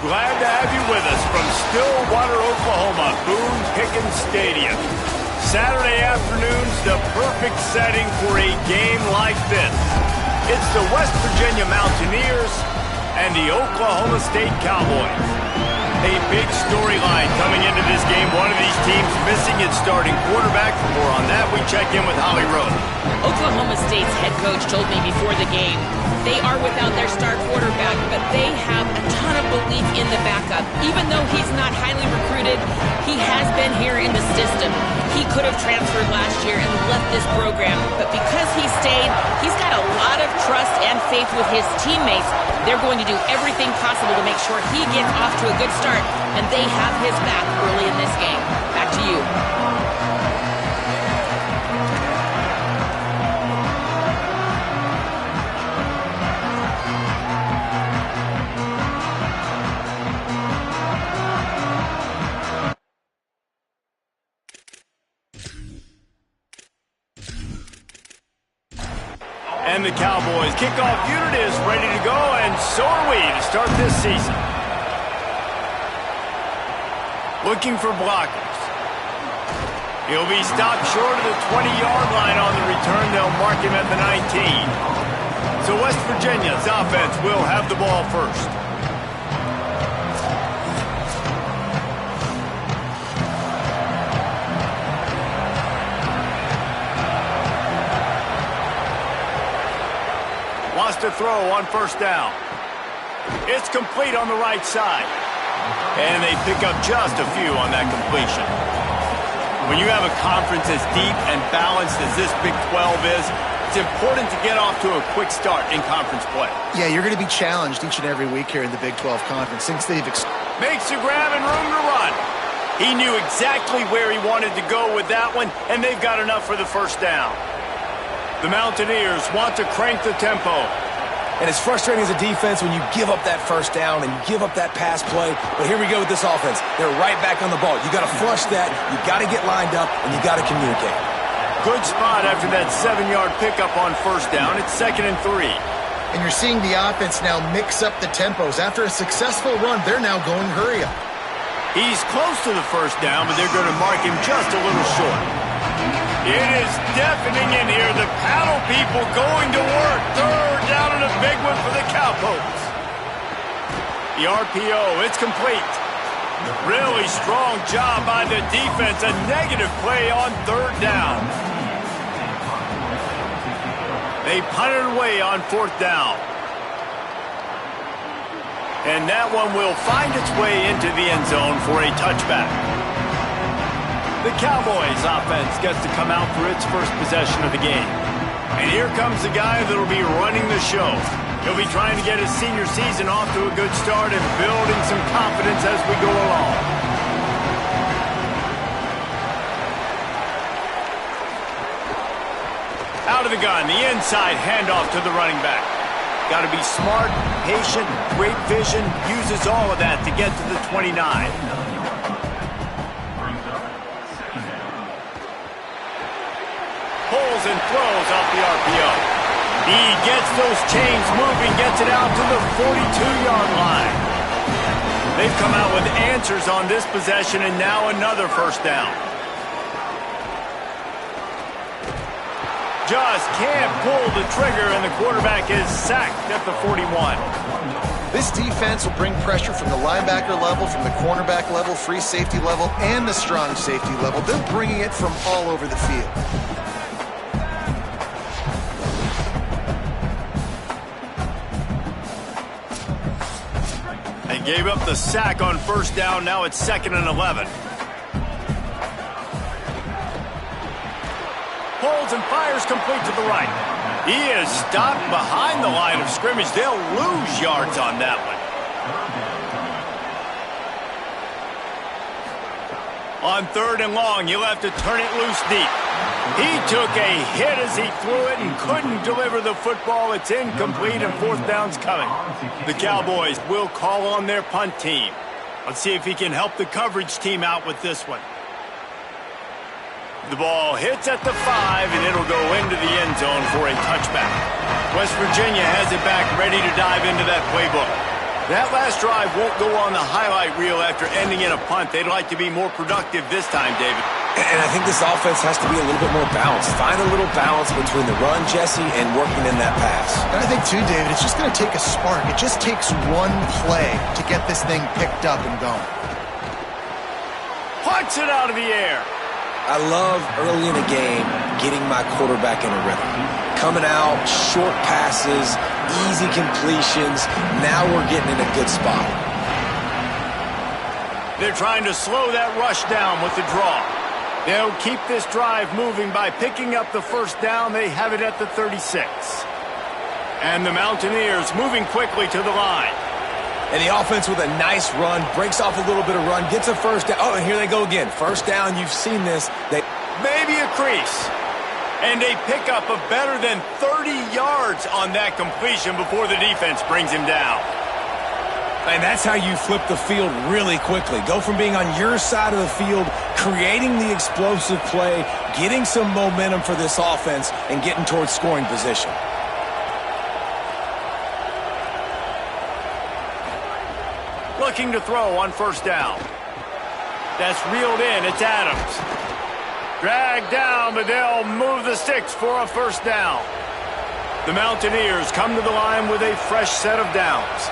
Glad to have you with us from Stillwater, Oklahoma, Boone Pickens Stadium. Saturday afternoon's the perfect setting for a game like this. It's the West Virginia Mountaineers and the Oklahoma State Cowboys. A big storyline coming into this game. One of these teams missing its starting quarterback. For more on that, we check in with Holly Rowe. Oklahoma State's head coach told me before the game they are without their star quarterback, but they have a ton of belief in the backup. Even though he's not highly recruited, he has been here in the system. He could have transferred last year and left this program, but because he stayed, he's got a lot of trust and faith with his teammates. They're going to do everything possible to make sure he gets off to a good start, and they have his back early in this game. Back to you. And the Cowboys kickoff unit is ready to go, and so are we to start this season. Looking for blockers. He'll be stopped short of the 20-yard line on the return. They'll mark him at the 19. So West Virginia's offense will have the ball first. Wants to throw on first down. It's complete on the right side. And they pick up just a few on that completion. When you have a conference as deep and balanced as this Big 12 is, it's important to get off to a quick start in conference play. Yeah, you're going to be challenged each and every week here in the Big 12 Conference since they've... Makes a grab and room to run. He knew exactly where he wanted to go with that one, and they've got enough for the first down. The Mountaineers want to crank the tempo. And it's frustrating as a defense when you give up that first down and you give up that pass play. But here we go with this offense. They're right back on the ball. You got to flush that, you got to get lined up, and you got to communicate. Good spot after that 7-yard pickup on first down. It's 2nd and 3. And you're seeing the offense now mix up the tempos. After a successful run, they're now going hurry up. He's close to the first down, but they're going to mark him just a little short. It is deafening in here. The paddle people going to work. Third down and a big one for the Cowboys. The RPO, it's complete. Really strong job by the defense. A negative play on third down. They punted away on 4th down. And that one will find its way into the end zone for a touchback. The Cowboys offense gets to come out for its first possession of the game. And here comes the guy that'll be running the show. He'll be trying to get his senior season off to a good start and building some confidence as we go along. Out of the gun, the inside handoff to the running back. Got to be smart, patient, great vision, uses all of that to get to the 29. Pulls and throws off the RPO. He gets those chains moving, gets it out to the 42-yard line. They've come out with answers on this possession, and now another first down. Just can't pull the trigger, and the quarterback is sacked at the 41. This defense will bring pressure from the linebacker level, from the cornerback level, free safety level, and the strong safety level. They're bringing it from all over the field. They gave up the sack on first down. Now it's 2nd and 11. Pulls and fires complete to the right. He is stopped behind the line of scrimmage. They'll lose yards on that one. On 3rd and long, you'll have to turn it loose deep. He took a hit as he threw it and couldn't deliver the football. It's incomplete, and 4th down's coming. The Cowboys will call on their punt team. Let's see if he can help the coverage team out with this one. The ball hits at the 5, and it'll go into the end zone for a touchback. West Virginia has it back, ready to dive into that playbook. That last drive won't go on the highlight reel after ending in a punt. They'd like to be more productive this time, David. And I think this offense has to be a little bit more balanced. Find a little balance between the run, Jesse, and working in that pass. And I think, too, David, it's just going to take a spark. It just takes one play to get this thing picked up and going. Punts it out of the air. I love early in a game getting my quarterback in a rhythm. Coming out, short passes, easy completions. Now we're getting in a good spot. They're trying to slow that rush down with the draw. They'll keep this drive moving by picking up the first down. They have it at the 36. And the Mountaineers moving quickly to the line. And the offense with a nice run, breaks off a little bit of run, gets a first down. Oh, and here they go again. First down, you've seen this. Maybe a crease. And a pickup of better than 30 yards on that completion before the defense brings him down. And that's how you flip the field really quickly. Go from being on your side of the field, creating the explosive play, getting some momentum for this offense, and getting towards scoring position. Looking to throw on first down. That's reeled in. It's Adams. Dragged down, but they'll move the sticks for a first down. The Mountaineers come to the line with a fresh set of downs.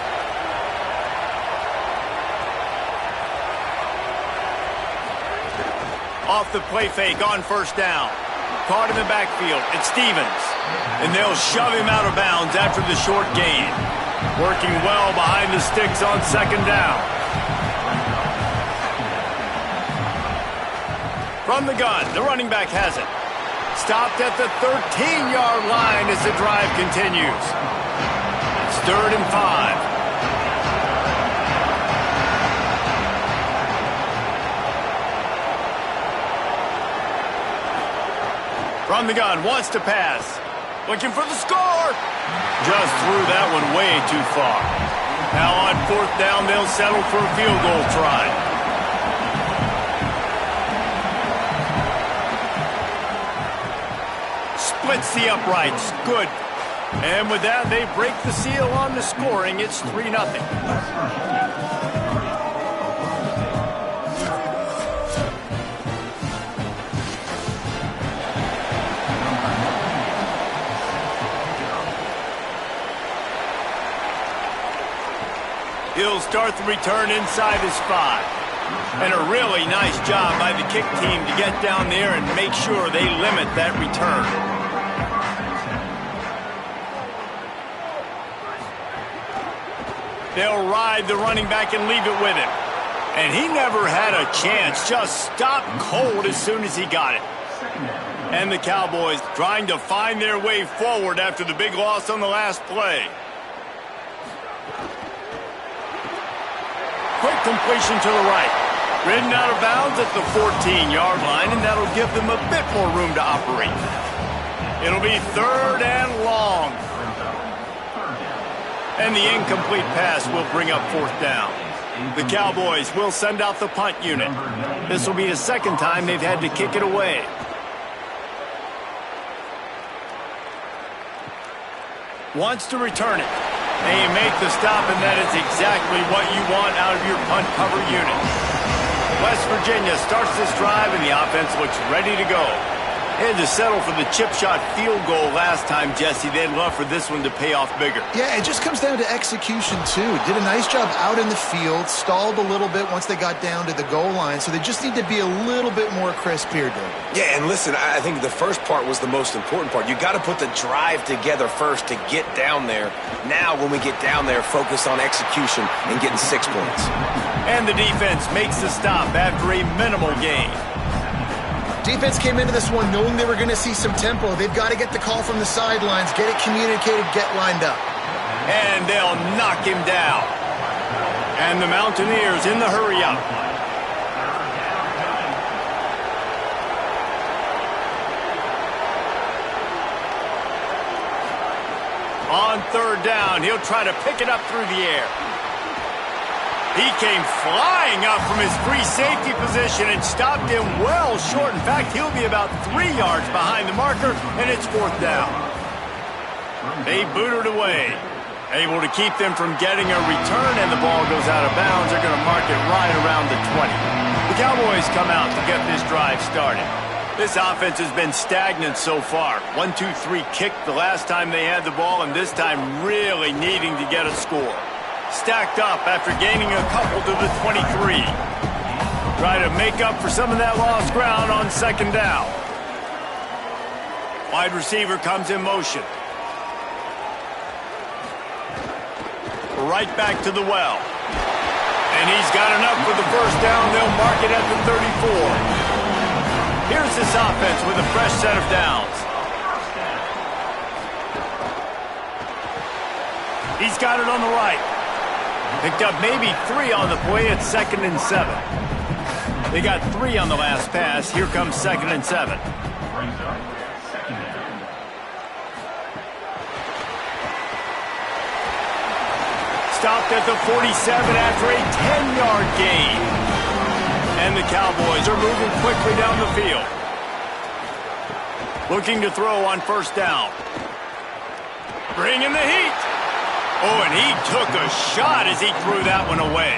Off the play fake on first down. Caught in the backfield. It's Stevens. And they'll shove him out of bounds after the short gain. Working well behind the sticks on second down. From the gun, the running back has it. Stopped at the 13-yard line as the drive continues. It's 3rd and 5. From the gun, wants to pass. Looking for the score. Just threw that one way too far. Now on 4th down, they'll settle for a field goal try. Splits the uprights. Good. And with that, they break the seal on the scoring. It's 3-0. He'll start the return inside his 5. And a really nice job by the kick team to get down there and make sure they limit that return. They'll ride the running back and leave it with him. And he never had a chance, just stopped cold as soon as he got it. And the Cowboys trying to find their way forward after the big loss on the last play. Quick completion to the right. Ridden out of bounds at the 14-yard line, and that'll give them a bit more room to operate. It'll be 3rd and long. And the incomplete pass will bring up 4th down. The Cowboys will send out the punt unit. This will be the 2nd time they've had to kick it away. Wants to return it. And you make the stop, and that is exactly what you want out of your punt cover unit. West Virginia starts this drive, and the offense looks ready to go. They had to settle for the chip shot field goal last time, Jesse. They'd love for this one to pay off bigger. Yeah, it just comes down to execution, too. Did a nice job out in the field, stalled a little bit once they got down to the goal line, so they just need to be a little bit more crisp here, David. Yeah, and listen, I think the first part was the most important part. You got to put the drive together first to get down there. Now, when we get down there, focus on execution and getting 6 points. And the defense makes the stop after a minimal gain. Defense came into this one knowing they were going to see some tempo. They've got to get the call from the sidelines, get it communicated, get lined up. And they'll knock him down. And the Mountaineers in the hurry-up. On 3rd down, he'll try to pick it up through the air. He came flying up from his free safety position and stopped him well short. In fact, he'll be about 3 yards behind the marker, and it's 4th down. They boot it away. Able to keep them from getting a return, and the ball goes out of bounds. They're going to mark it right around the 20. The Cowboys come out to get this drive started. This offense has been stagnant so far. 1-2-3 kick the last time they had the ball, and this time really needing to get a score. Stacked up after gaining a couple to the 23. Try to make up for some of that lost ground on second down. Wide receiver comes in motion. Right back to the well. And he's got enough for the first down. They'll mark it at the 34. Here's this offense with a fresh set of downs. He's got it on the right. Picked up maybe 3 on the play at 2nd and 7. They got 3 on the last pass. Here comes 2nd and 7. Stopped at the 47 after a 10-yard gain. And the Cowboys are moving quickly down the field. Looking to throw on first down. Bringing the heat. Oh, and he took a shot as he threw that one away.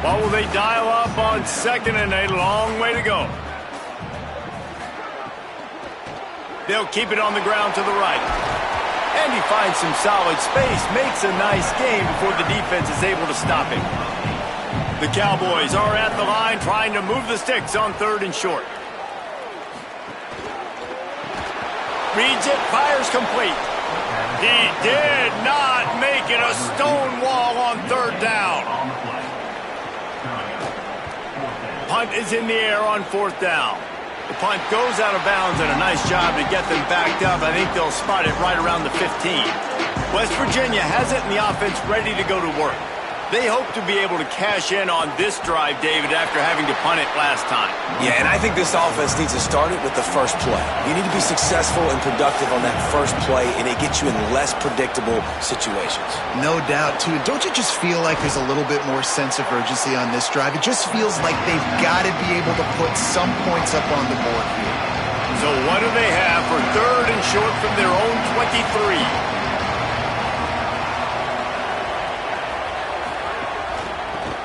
What will they dial up on 2nd and 8? Long way to go. They'll keep it on the ground to the right. And he finds some solid space, makes a nice game before the defense is able to stop him. The Cowboys are at the line trying to move the sticks on 3rd and short. Reads it, fires complete. He did not make it a stone wall on 3rd down. Punt is in the air on 4th down. The punt goes out of bounds, and a nice job to get them backed up. I think they'll spot it right around the 15. West Virginia has it in the offense ready to go to work. They hope to be able to cash in on this drive, David, after having to punt it last time. Yeah, and I think this offense needs to start it with the first play. You need to be successful and productive on that first play, and it gets you in less predictable situations. No doubt, too. Don't you just feel like there's a little bit more sense of urgency on this drive? It just feels like they've got to be able to put some points up on the board here. So what do they have for 3rd and short from their own 23?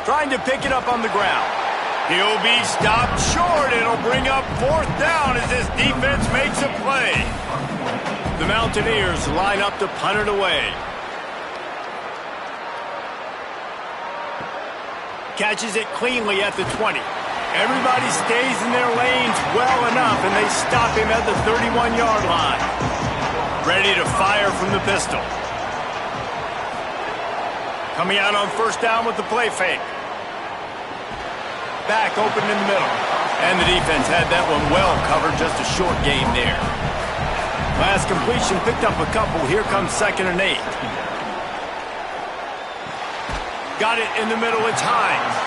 Trying to pick it up on the ground. He'll be stopped short. It'll bring up 4th down as this defense makes a play. The Mountaineers line up to punt it away. Catches it cleanly at the 20. Everybody stays in their lanes well enough, and they stop him at the 31-yard line. Ready to fire from the pistol. Coming out on first down with the play fake. Back open in the middle. And the defense had that one well covered, just a short gain there. Last completion picked up a couple. Here comes 2nd and 8. Got it in the middle, it's Hines.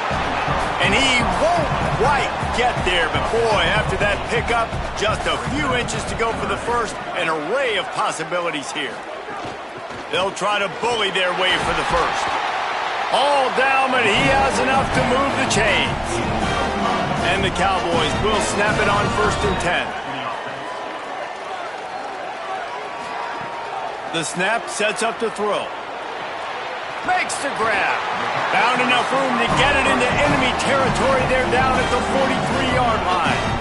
And he won't quite get there, but boy, after that pickup, just a few inches to go for the first. An array of possibilities here. They'll try to bully their way for the first. All down, but he has enough to move the chains. And the Cowboys will snap it on 1st and 10. The snap sets up to throw. Makes the grab. Found enough room to get it into enemy territory. They're down at the 43-yard line.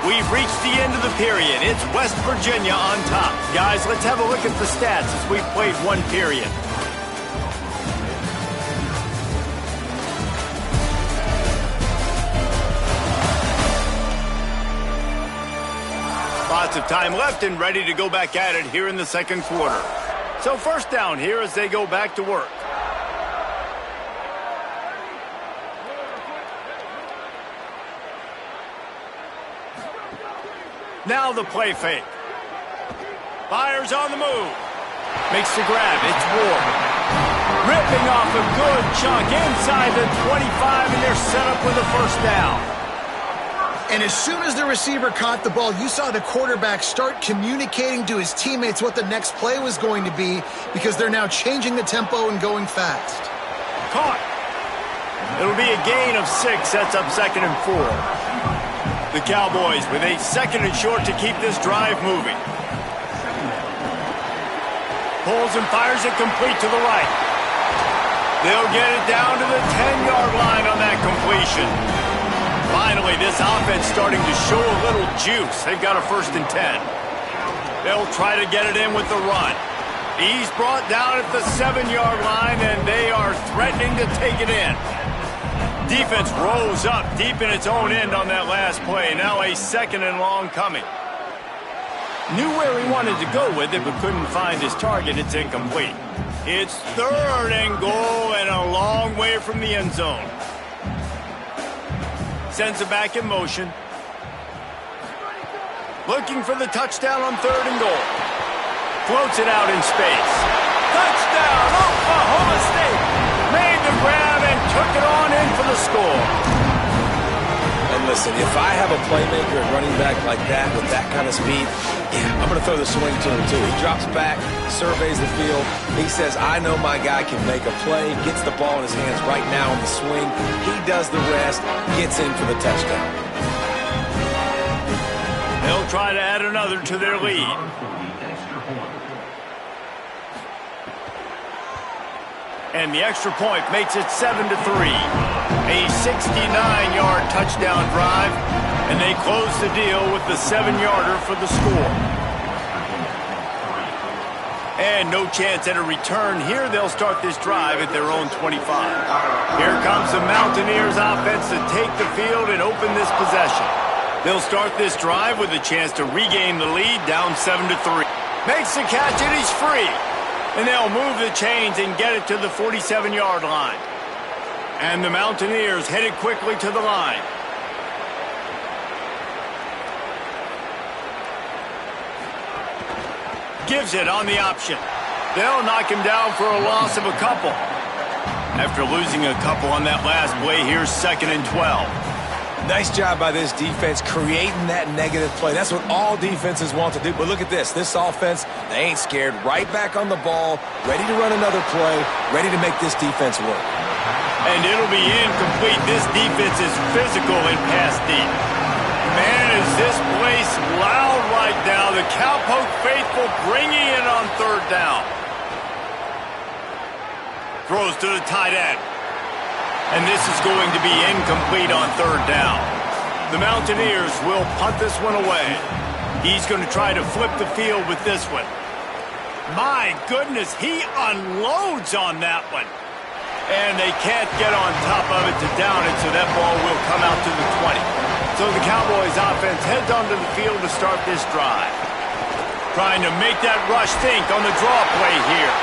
We've reached the end of the period. It's West Virginia on top. Guys, let's have a look at the stats as we've played one period. Lots of time left and ready to go back at it here in the 2nd quarter. So first down here as they go back to work. Now the play fake. Fires on the move. Makes the grab. It's Ward. Ripping off a good chunk inside the 25, and they're set up with a first down. And as soon as the receiver caught the ball, you saw the quarterback start communicating to his teammates what the next play was going to be, because they're now changing the tempo and going fast. Caught. It'll be a gain of 6, sets up 2nd and 4. The Cowboys with a 2nd and short to keep this drive moving. Pulls and fires it complete to the right. They'll get it down to the 10-yard line on that completion. Finally, this offense starting to show a little juice. They've got a 1st and 10. They'll try to get it in with the run. He's brought down at the 7-yard line, and they are threatening to take it in. Defense rose up deep in its own end on that last play. Now a 2nd and long coming. Knew where he wanted to go with it, but couldn't find his target. It's incomplete. It's 3rd and goal and a long way from the end zone. Sends it back in motion. Looking for the touchdown on 3rd and goal. Floats it out in space. Touchdown, Oklahoma State! Made the grab and took it on in for the score. And listen, if I have a playmaker at running back like that with that kind of speed, yeah, I'm going to throw the swing to him too. He drops back, surveys the field. He says, I know my guy can make a play, gets the ball in his hands right now on the swing. He does the rest, gets in for the touchdown. They'll try to add another to their lead. And the extra point makes it 7-3. A 69-yard touchdown drive, and they close the deal with the 7-yarder for the score. And no chance at a return here. They'll start this drive at their own 25. Here comes the Mountaineers offense to take the field and open this possession. They'll start this drive with a chance to regain the lead, down 7-3. Makes the catch, and he's free. And they'll move the chains and get it to the 47-yard line. And the Mountaineers headed quickly to the line. Gives it on the option. They'll knock him down for a loss of a couple. After losing a couple on that last play, here's 2nd and 12. Nice job by this defense creating that negative play. That's what all defenses want to do. But look at this. This offense, they ain't scared. Right back on the ball, ready to run another play, ready to make this defense work. And it'll be incomplete. This defense is physical and pass deep. Man, is this place loud right now. The Cowpoke faithful bringing it on 3rd down. Throws to the tight end. And this is going to be incomplete on 3rd down. The Mountaineers will punt this one away. He's going to try to flip the field with this one. My goodness, he unloads on that one. And they can't get on top of it to down it, so that ball will come out to the 20. So the Cowboys offense heads onto the field to start this drive. Trying to make that rush think on the draw play here.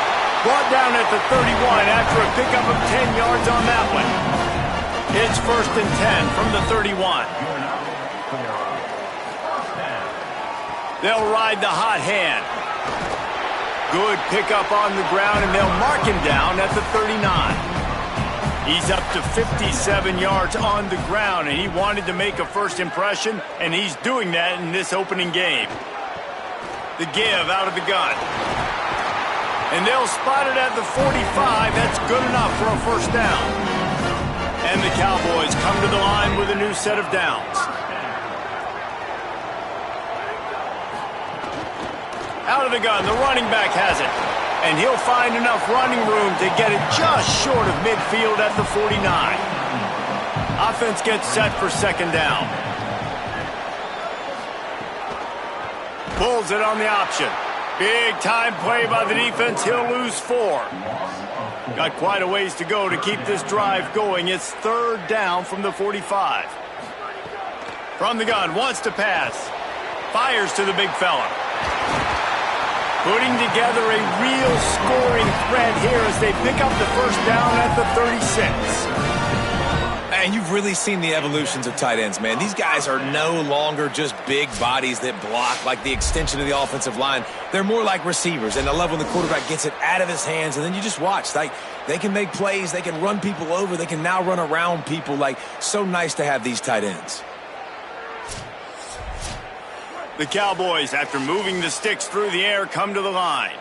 Brought down at the 31 after a pickup of 10 yards on that one. It's 1st and 10 from the 31. They'll ride the hot hand. Good pickup on the ground, and they'll mark him down at the 39. He's up to 57 yards on the ground, and he wanted to make a first impression, and he's doing that in this opening game. The give out of the gun. And they'll spot it at the 45. That's good enough for a 1st down. And the Cowboys come to the line with a new set of downs. Out of the gun, the running back has it. And he'll find enough running room to get it just short of midfield at the 49. Offense gets set for 2nd down. Pulls it on the option. Big time play by the defense. He'll lose 4. Got quite a ways to go to keep this drive going. It's 3rd down from the 45. From the gun, wants to pass. Fires to the big fella. Putting together a real scoring threat here as they pick up the 1st down at the 36. And you've really seen the evolutions of tight ends, man. These guys are no longer just big bodies that block like the extension of the offensive line. They're more like receivers, and I love when the quarterback gets it out of his hands, and then you just watch. Like, they can make plays, they can run people over, they can now run around people. Like, so nice to have these tight ends. The Cowboys, after moving the sticks through the air, come to the line.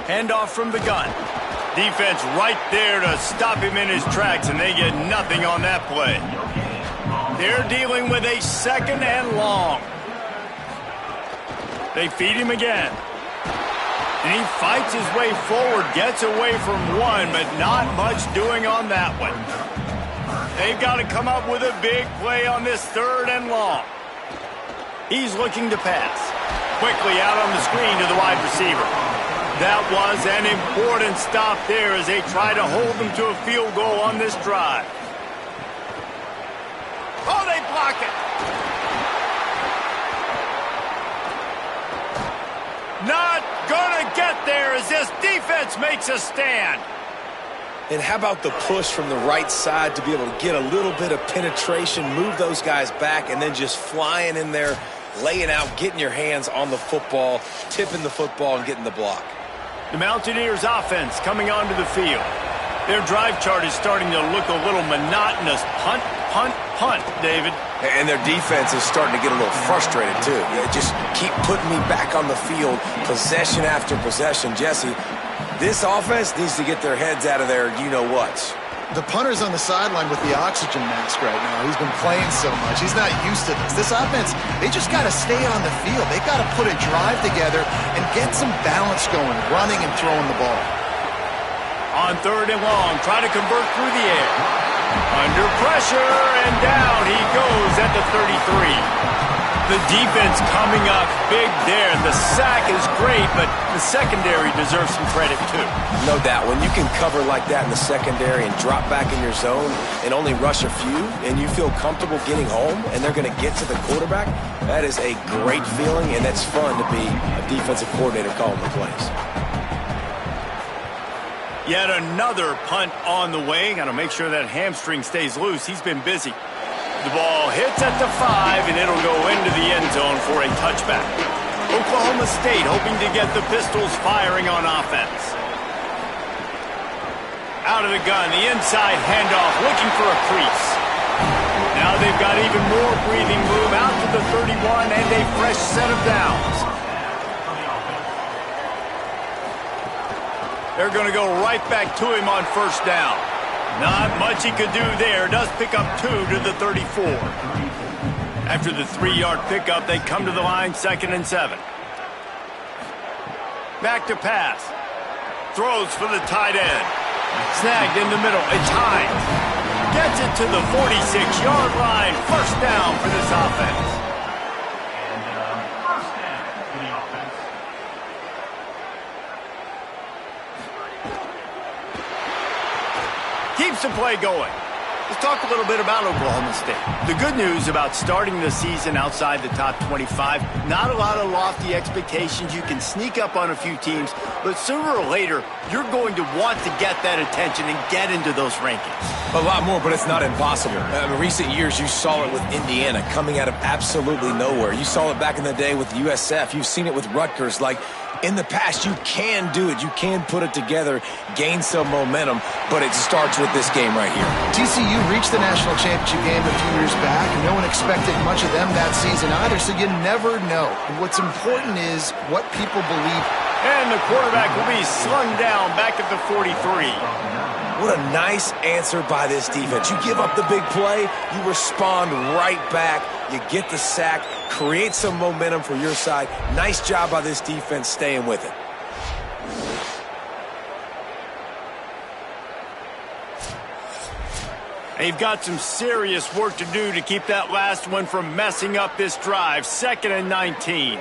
Handoff from the gun. Defense right there to stop him in his tracks, and they get nothing on that play. They're dealing with a 2nd and long. They feed him again. And he fights his way forward, gets away from one, but not much doing on that one. They've got to come up with a big play on this 3rd and long. He's looking to pass. Quickly out on the screen to the wide receiver. That was an important stop there as they try to hold them to a field goal on this drive. Oh, they block it. Not gonna get there as this defense makes a stand. And how about the push from the right side to be able to get a little bit of penetration, move those guys back, and then just flying in there, laying out, getting your hands on the football, tipping the football, and getting the block. The Mountaineers offense coming onto the field. Their drive chart is starting to look a little monotonous. Punt, punt, punt, David. And their defense is starting to get a little frustrated, too. Just keep putting me back on the field, possession after possession. Jesse, this offense needs to get their heads out of their you-know-whats. The punter's on the sideline with the oxygen mask right now. He's been playing so much. He's not used to this. This offense, they just got to stay on the field. They've got to put a drive together and get some balance going, running and throwing the ball. On 3rd and long, try to convert through the air. Under pressure, and down he goes at the 33. The defense coming up big there. The sack is great, but the secondary deserves some credit too. No doubt. When you can cover like that in the secondary and drop back in your zone and only rush a few, and you feel comfortable getting home, and they're going to get to the quarterback, that is a great feeling, and that's fun to be a defensive coordinator calling the plays. Yet another punt on the way. Got to make sure that hamstring stays loose. He's been busy. The ball hits at the 5, and it'll go into the end zone for a touchback. Oklahoma State hoping to get the Pistols firing on offense. Out of the gun, the inside handoff, looking for a crease. Now they've got even more breathing room out to the 31 and a fresh set of downs. They're going to go right back to him on 1st down. Not much he could do there. Does pick up 2 to the 34. After the 3-yard pickup, they come to the line, 2nd and 7. Back to pass. Throws for the tight end. Snagged in the middle. It's Hines. Gets it to the 46-yard line. 1st down for this offense. Keeps the play going. Let's talk a little bit about Oklahoma State. The good news about starting the season outside the top 25, not a lot of lofty expectations. You can sneak up on a few teams, but sooner or later, you're going to want to get that attention and get into those rankings. A lot more, but it's not impossible. In recent years, you saw it with Indiana coming out of absolutely nowhere. You saw it back in the day with USF. You've seen it with Rutgers. Like, in the past, you can do it. You can put it together, gain some momentum, but it starts with this game right here. TCU reached the national championship game a few years back. No one expected much of them that season either, so you never know. What's important is what people believe. And the quarterback will be slung down back at the 43. What a nice answer by this defense. You give up the big play, you respond right back, you get the sack, create some momentum for your side. Nice job by this defense staying with it. They've got some serious work to do to keep that last one from messing up this drive. 2nd and 19.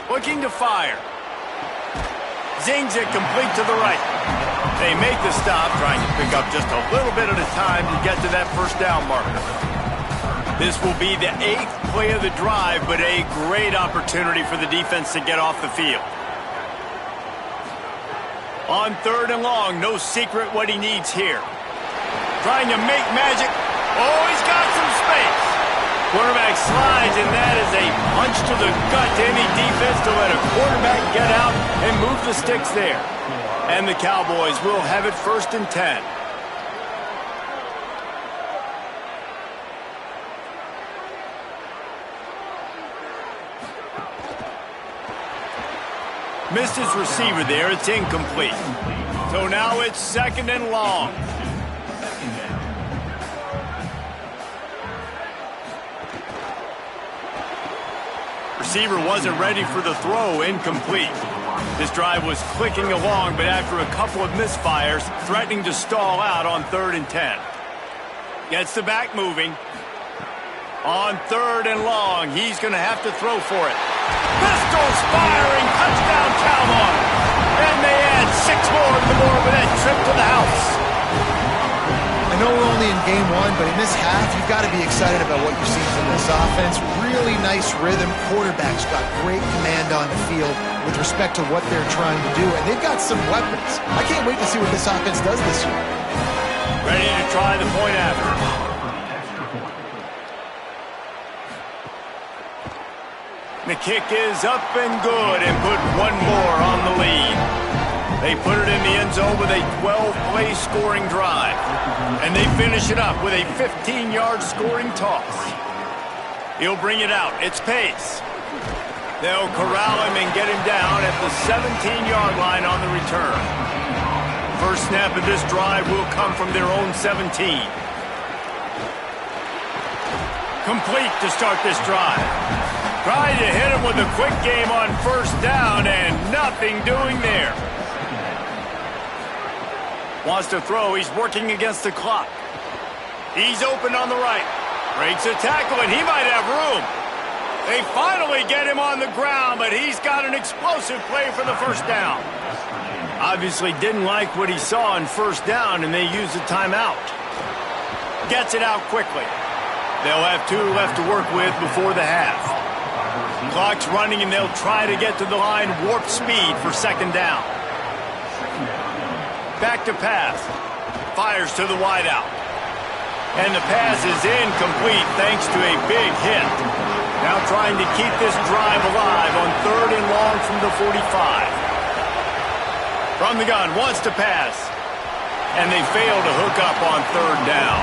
Looking to fire. Zings it complete to the right. They make the stop, trying to pick up just a little bit at a time to get to that 1st down marker. This will be the 8th play of the drive, but a great opportunity for the defense to get off the field. On 3rd and long, no secret what he needs here. Trying to make magic. Oh, he's got some space. Quarterback slides, and that is a punch to the gut to any defense to let a quarterback get out and move the sticks there. And the Cowboys will have it 1st and 10. Missed his receiver there. It's incomplete. So now it's 2nd and long. Receiver wasn't ready for the throw. Incomplete. This drive was clicking along, but after a couple of misfires, threatening to stall out on 3rd and 10. Gets the back moving. On 3rd and long, he's going to have to throw for it. Pistols firing, touchdown Cowboys. And they add 6 more to the board with that trip to the house. I know we're only in game 1, but in this half, you've got to be excited about what you've seen from this offense. Really nice rhythm. Quarterback's got great command on the field with respect to what they're trying to do, and they've got some weapons. I can't wait to see what this offense does this year. Ready to try the point after. The kick is up and good and put 1 more on the lead. They put it in the end zone with a 12-play scoring drive. And they finish it up with a 15-yard scoring toss. He'll bring it out. It's Pace. They'll corral him and get him down at the 17-yard line on the return. First snap of this drive will come from their own 17. Complete to start this drive. Trying to hit him with a quick game on 1st down and nothing doing there. Wants to throw. He's working against the clock. He's open on the right. Breaks a tackle, and he might have room. They finally get him on the ground, but he's got an explosive play for the 1st down. Obviously didn't like what he saw in 1st down, and they used a timeout. Gets it out quickly. They'll have 2 left to work with before the half. Clock's running, and they'll try to get to the line warp speed for 2nd down. Back to pass. Fires to the wideout. And the pass is incomplete thanks to a big hit. Now trying to keep this drive alive on 3rd and long from the 45. From the gun, wants to pass. And they fail to hook up on 3rd down.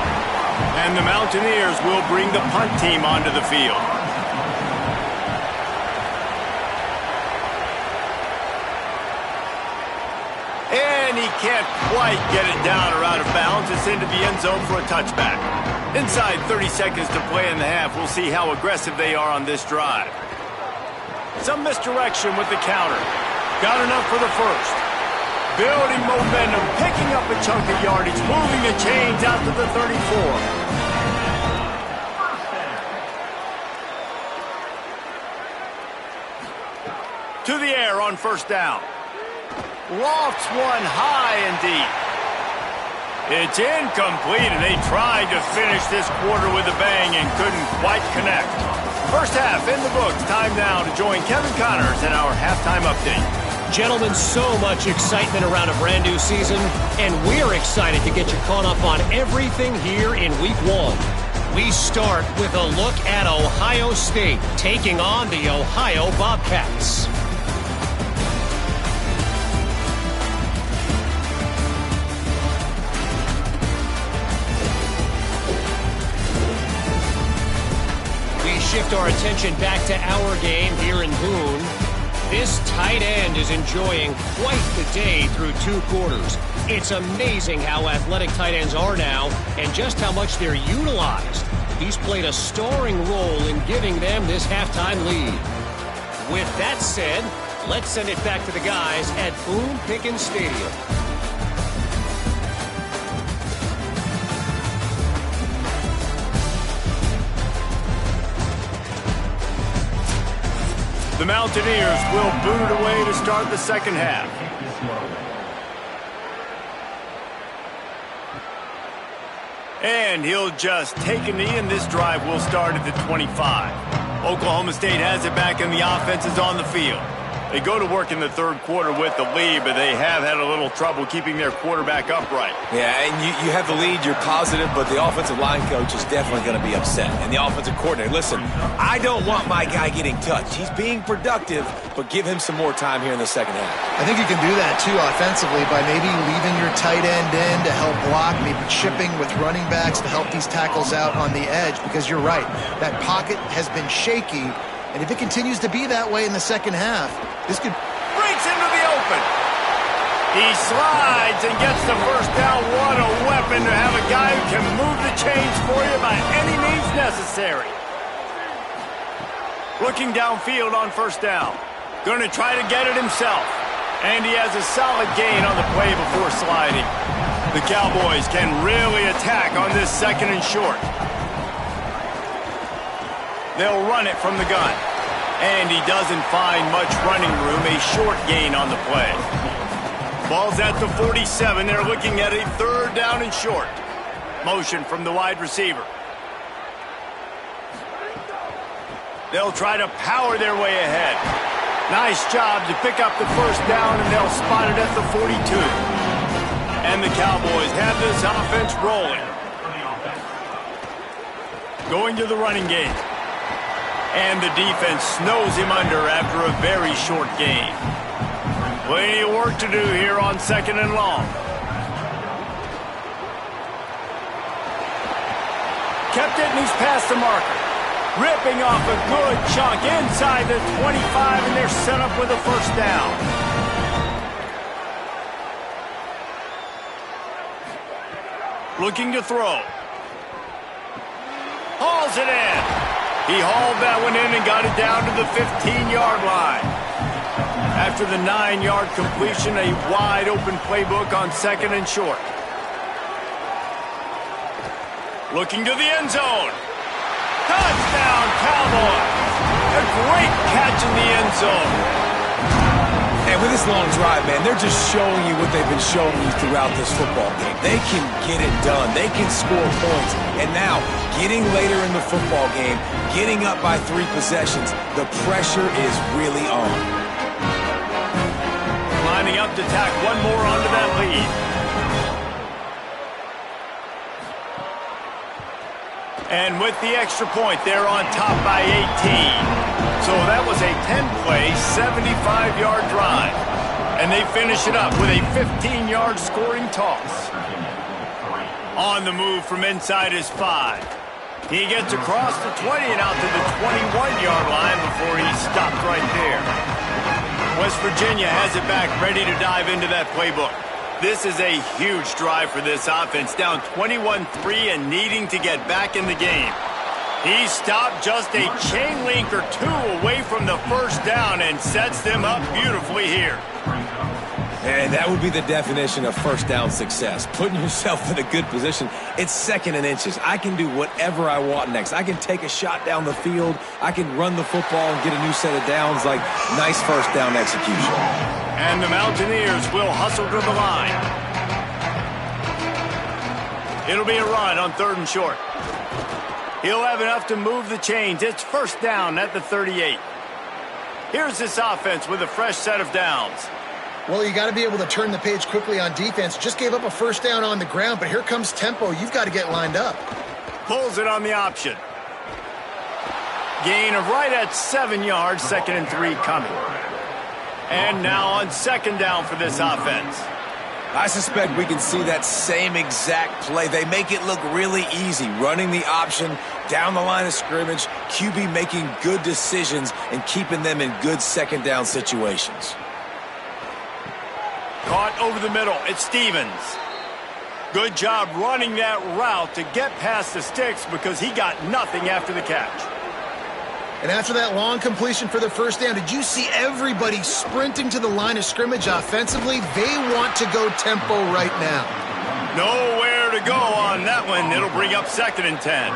And the Mountaineers will bring the punt team onto the field. And he can't quite get it down or out of bounds. It's into the end zone for a touchback. Inside 30 seconds to play in the half. We'll see how aggressive they are on this drive. Some misdirection with the counter. Got enough for the 1st. Building momentum, picking up a chunk of yardage, moving the chains out to the 34. To the air on 1st down. Lofts one high and deep. It's incomplete, and they tried to finish this quarter with a bang and couldn't quite connect. 1st half in the books. Time now to join Kevin Connors in our halftime update. Gentlemen, so much excitement around a brand new season, and we're excited to get you caught up on everything here in Week 1. We start with a look at Ohio State taking on the Ohio Bobcats. Shift our attention back to our game here in Boone. This tight end is enjoying quite the day through 2 quarters. It's amazing how athletic tight ends are now and just how much they're utilized. He's played a starring role in giving them this halftime lead. With that said, let's send it back to the guys at Boone Pickens Stadium. The Mountaineers will boot it away to start the 2nd half. And he'll just take a knee, and this drive will start at the 25. Oklahoma State has it back, and the offense is on the field. They go to work in the 3rd quarter with the lead, but they have had a little trouble keeping their quarterback upright. Yeah, and you have the lead, you're positive, but the offensive line coach is definitely going to be upset. And the offensive coordinator, listen, I don't want my guy getting touched. He's being productive, but give him some more time here in the 2nd half. I think you can do that, too, offensively, by maybe leaving your tight end in to help block, maybe chipping with running backs to help these tackles out on the edge, because you're right. That pocket has been shaky, and if it continues to be that way in the 2nd half, this could breaks into the open. He slides and gets the first down. What a weapon to have a guy who can move the chains for you by any means necessary. Looking downfield on first down. Going to try to get it himself. And he has a solid gain on the play before sliding. The Cowboys can really attack on this second and short. They'll run it from the gun. And he doesn't find much running room. A short gain on the play. Ball's at the 47. They're looking at a third down and short. Motion from the wide receiver. They'll try to power their way ahead. Nice job to pick up the first down, and they'll spot it at the 42. And the Cowboys have this offense rolling. Going to the running game. And the defense snows him under after a very short gain. Plenty of work to do here on second and long. Kept it, and he's past the marker. Ripping off a good chunk inside the 25, and they're set up with a first down. Looking to throw. Hauls it in. He hauled that one in and got it down to the 15-yard line. After the 9-yard completion, a wide-open playbook on second and short. Looking to the end zone. Touchdown, Cowboys! A great catch in the end zone. And with this long drive, man, they're just showing you what they've been showing you throughout this football game. They can get it done. They can score points. And now, getting later in the football game, getting up by 3 possessions, the pressure is really on. Lining up to tack one more onto that lead. And with the extra point, they're on top by 18. So that was a 10-play, 75-yard drive. And they finish it up with a 15-yard scoring toss. On the move from inside his 5. He gets across the 20 and out to the 21-yard line before he's stopped right there. West Virginia has it back, ready to dive into that playbook. This is a huge drive for this offense, down 21-3 and needing to get back in the game. He stopped just a chain link or 2 away from the first down and sets them up beautifully here. And that would be the definition of first down success. Putting yourself in a good position. It's second and inches. I can do whatever I want next. I can take a shot down the field. I can run the football and get a new set of downs. Like, nice first down execution. And the Mountaineers will hustle to the line. It'll be a run on third and short. He'll have enough to move the chains. It's first down at the 38. Here's this offense with a fresh set of downs. Well, you got to be able to turn the page quickly on defense. Just gave up a first down on the ground, but here comes tempo. You've got to get lined up. Pulls it on the option. Gain of right at 7 yards, 2nd and 3 coming. And now on second down for this offense. I suspect we can see that same exact play. They make it look really easy, running the option down the line of scrimmage, QB making good decisions and keeping them in good second down situations. Caught over the middle. It's Stevens. Good job running that route to get past the sticks because he got nothing after the catch. And after that long completion for the first down, did you see everybody sprinting to the line of scrimmage offensively? They want to go tempo right now. Nowhere to go on that one. It'll bring up 2nd and 10.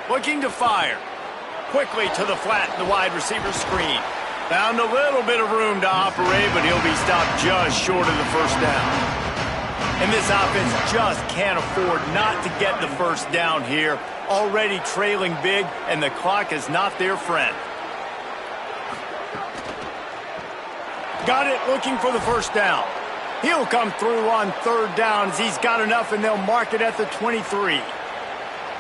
Looking to fire. Quickly to the flat, the wide receiver screen. Found a little bit of room to operate, but he'll be stopped just short of the first down. And this offense just can't afford not to get the first down here. Already trailing big, and the clock is not their friend. Got it, looking for the first down. He'll come through on third down as he's got enough, and they'll mark it at the 23.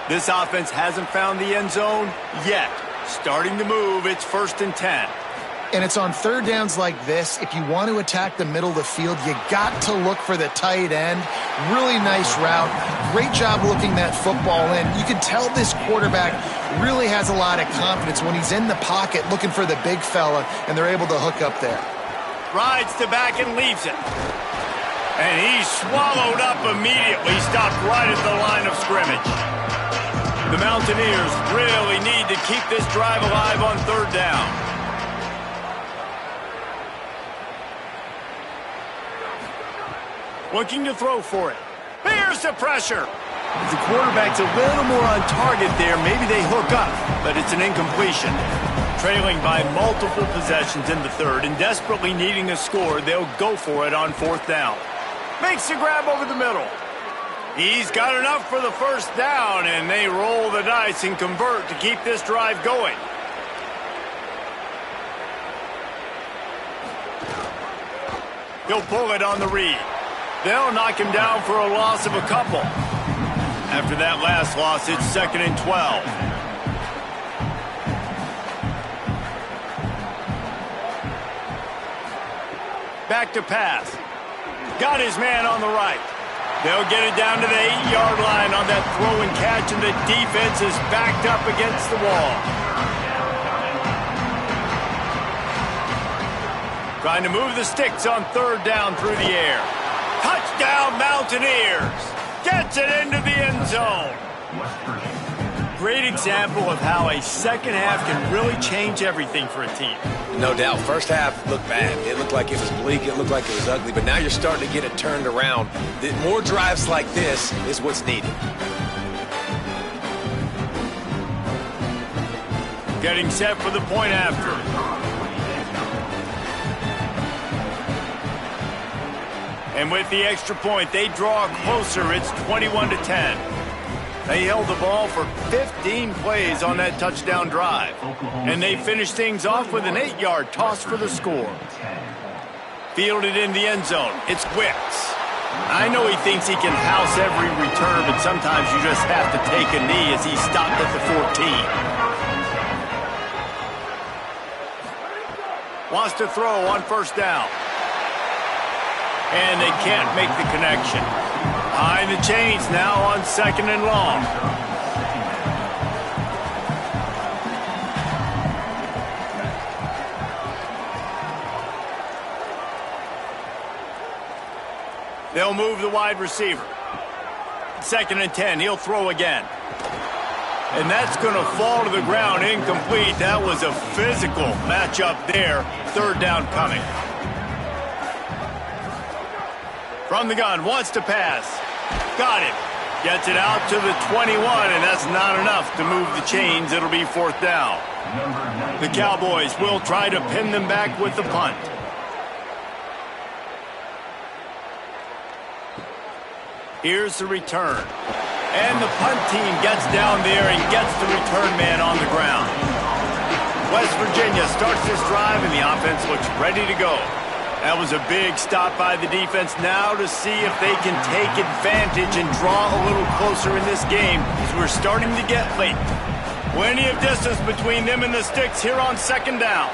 This offense hasn't found the end zone yet. Starting to move, it's 1st and 10. And it's on third downs like this. If you want to attack the middle of the field, you got to look for the tight end. Really nice route. Great job looking that football in. You can tell this quarterback really has a lot of confidence when he's in the pocket looking for the big fella, and they're able to hook up there. Rides to back and leaves it. And he's swallowed up immediately, stopped right at the line of scrimmage. The Mountaineers really need to keep this drive alive on third down. Looking to throw for it. Here's the pressure. If the quarterback's a little more on target there, maybe they hook up, but it's an incompletion. Trailing by multiple possessions in the third and desperately needing a score, they'll go for it on fourth down. Makes the grab over the middle. He's got enough for the first down, and they roll the dice and convert to keep this drive going. He'll pull it on the read. They'll knock him down for a loss of a couple. After that last loss, it's 2nd and 12. Back to pass. Got his man on the right. They'll get it down to the 8-yard line on that throw and catch, and the defense is backed up against the wall. Trying to move the sticks on third down through the air. Touchdown, Mountaineers! Gets it into the end zone. Great example of how a second half can really change everything for a team. No doubt. First half looked bad. It looked like it was bleak. It looked like it was ugly. But now you're starting to get it turned around. More drives like this is what's needed. Getting set for the point after. And with the extra point, they draw closer. It's 21-10. They held the ball for 15 plays on that touchdown drive. And they finished things off with an 8-yard toss for the score. Fielded in the end zone. It's Wicks. I know he thinks he can house every return, but sometimes you just have to take a knee as he stopped at the 14. Wants to throw on first down. And they can't make the connection. Behind the chains now on 2nd and long. They'll move the wide receiver. 2nd and 10. He'll throw again. And that's going to fall to the ground incomplete. That was a physical matchup there. Third down coming. From the gun, wants to pass. Got it. Gets it out to the 21, and that's not enough to move the chains. It'll be fourth down. The Cowboys will try to pin them back with the punt. Here's the return. And the punt team gets down there and gets the return man on the ground. West Virginia starts this drive, and the offense looks ready to go. That was a big stop by the defense now to see if they can take advantage and draw a little closer in this game as we're starting to get late. Plenty of distance between them and the sticks here on 2nd down.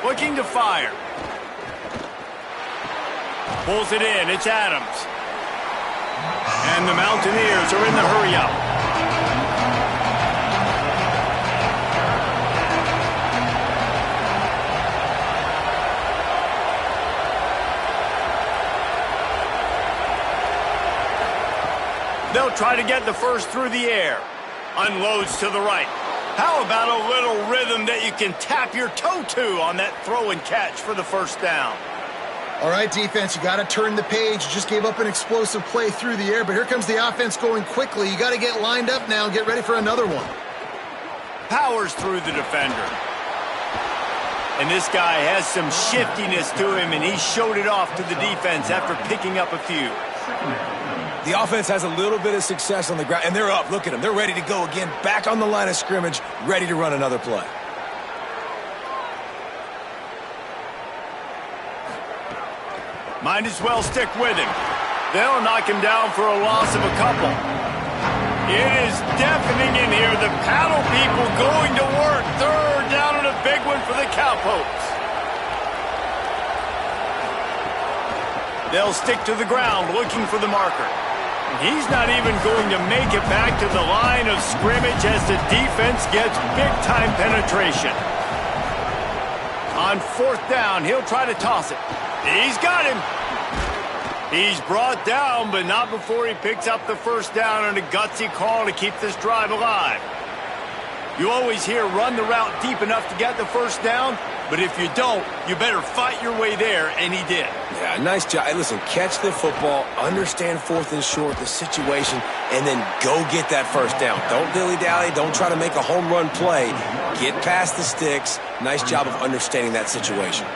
Looking to fire. Pulls it in. It's Adams. And the Mountaineers are in the hurry-up. They'll try to get the first through the air. Unloads to the right. How about a little rhythm that you can tap your toe to on that throw and catch for the first down? All right, defense, you got to turn the page. You just gave up an explosive play through the air, but here comes the offense going quickly. You got to get lined up now and get ready for another one. Powers through the defender. And this guy has some shiftiness to him, and he showed it off to the defense after picking up a few. The offense has a little bit of success on the ground, and they're up. Look at them. They're ready to go again, back on the line of scrimmage, ready to run another play. Might as well stick with him. They'll knock him down for a loss of a couple. It is deafening in here. The paddle people going to work. Third down and a big one for the Cowpokes. They'll stick to the ground looking for the marker. He's not even going to make it back to the line of scrimmage as the defense gets big-time penetration. On fourth down, he'll try to toss it. He's got him. He's brought down, but not before he picks up the first down on a gutsy call to keep this drive alive. You always hear run the route deep enough to get the first down, but if you don't, you better fight your way there, and he did. Yeah, nice job. Hey, listen, catch the football, understand fourth and short, the situation, and then go get that first down. Don't dilly-dally. Don't try to make a home run play. Get past the sticks. Nice job of understanding that situation.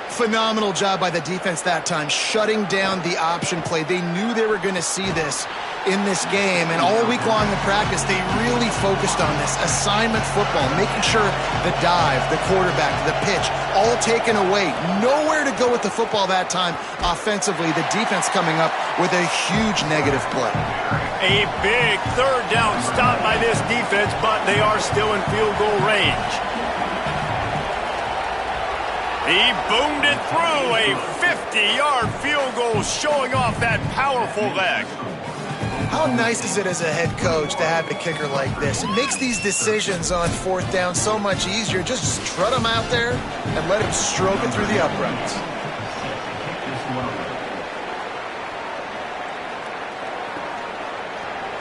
Phenomenal job by the defense that time, shutting down the option play. They knew they were going to see this in this game, and all week long in practice, they really focused on this. Assignment football, making sure the dive, the quarterback, the pitch, all taken away. Nowhere to go with the football that time offensively. The defense coming up with a huge negative play. A big third down stop by this defense, but they are still in field goal range. He boomed it through, a 50-yard field goal showing off that powerful leg. How nice is it as a head coach to have a kicker like this? It makes these decisions on fourth down so much easier. Just strut him out there and let him stroke it through the uprights.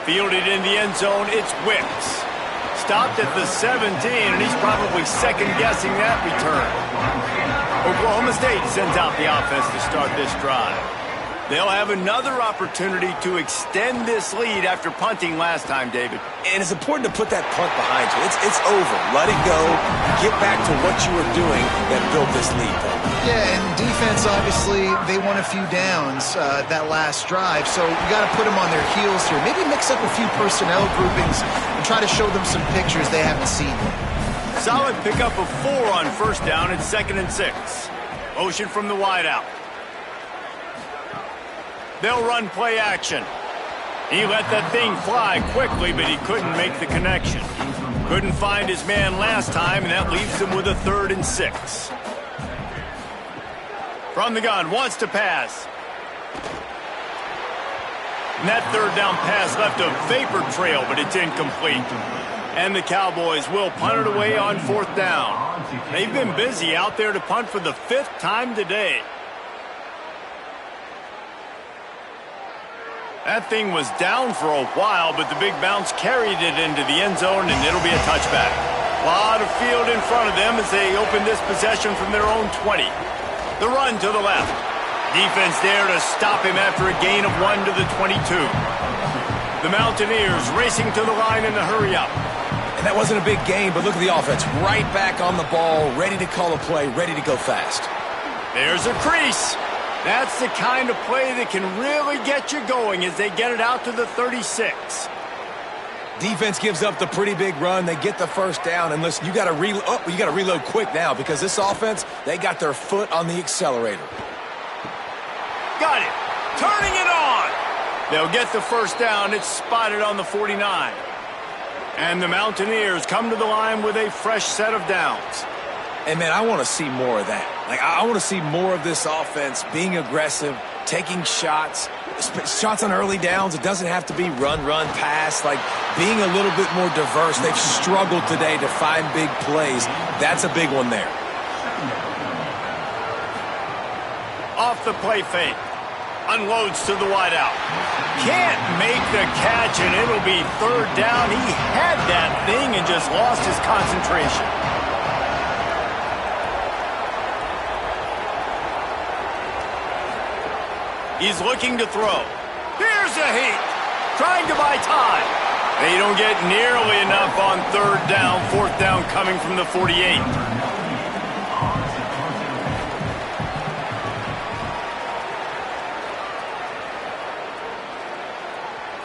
Fielded in the end zone, it's Wicks. Stopped at the 17, and he's probably second-guessing that return. Oklahoma State sends out the offense to start this drive. They'll have another opportunity to extend this lead after punting last time, David. And it's important to put that punt behind you. It's over. Let it go. Get back to what you were doing that built this lead. Yeah, and defense, obviously, they won a few downs that last drive, so you got to put them on their heels here. Maybe mix up a few personnel groupings and try to show them some pictures they haven't seen yet. Solid pickup of 4 on first down and 2nd and 6. Motion from the wideout. They'll run play action. He let that thing fly quickly, but he couldn't make the connection. Couldn't find his man last time, and that leaves him with a 3rd and 6. From the gun, wants to pass. And that third down pass left a vapor trail, but it's incomplete. And the Cowboys will punt it away on fourth down. They've been busy out there to punt for the 5th time today. That thing was down for a while, but the big bounce carried it into the end zone, and it'll be a touchback. A lot of field in front of them as they open this possession from their own 20. The run to the left. Defense there to stop him after a gain of 1 to the 22. The Mountaineers racing to the line in a hurry-up. And that wasn't a big game, but look at the offense. Right back on the ball, ready to call a play, ready to go fast. There's a crease. That's the kind of play that can really get you going as they get it out to the 36. Defense gives up the pretty big run. They get the first down, and listen, you got to reload quick now because this offense, they got their foot on the accelerator. Got it. Turning it on. They'll get the first down. It's spotted on the 49. And the Mountaineers come to the line with a fresh set of downs. And, man, I want to see more of that. Like, I want to see more of this offense being aggressive, taking shots on early downs. It doesn't have to be run, pass. Like, being a little bit more diverse. They've struggled today to find big plays. That's a big one there. Off the play fake. Unloads to the wideout. Can't make the catch, and it'll be third down. He had that thing and just lost his concentration. He's looking to throw. Here's a heat. Trying to buy time. They don't get nearly enough on third down. Fourth down coming from the 48.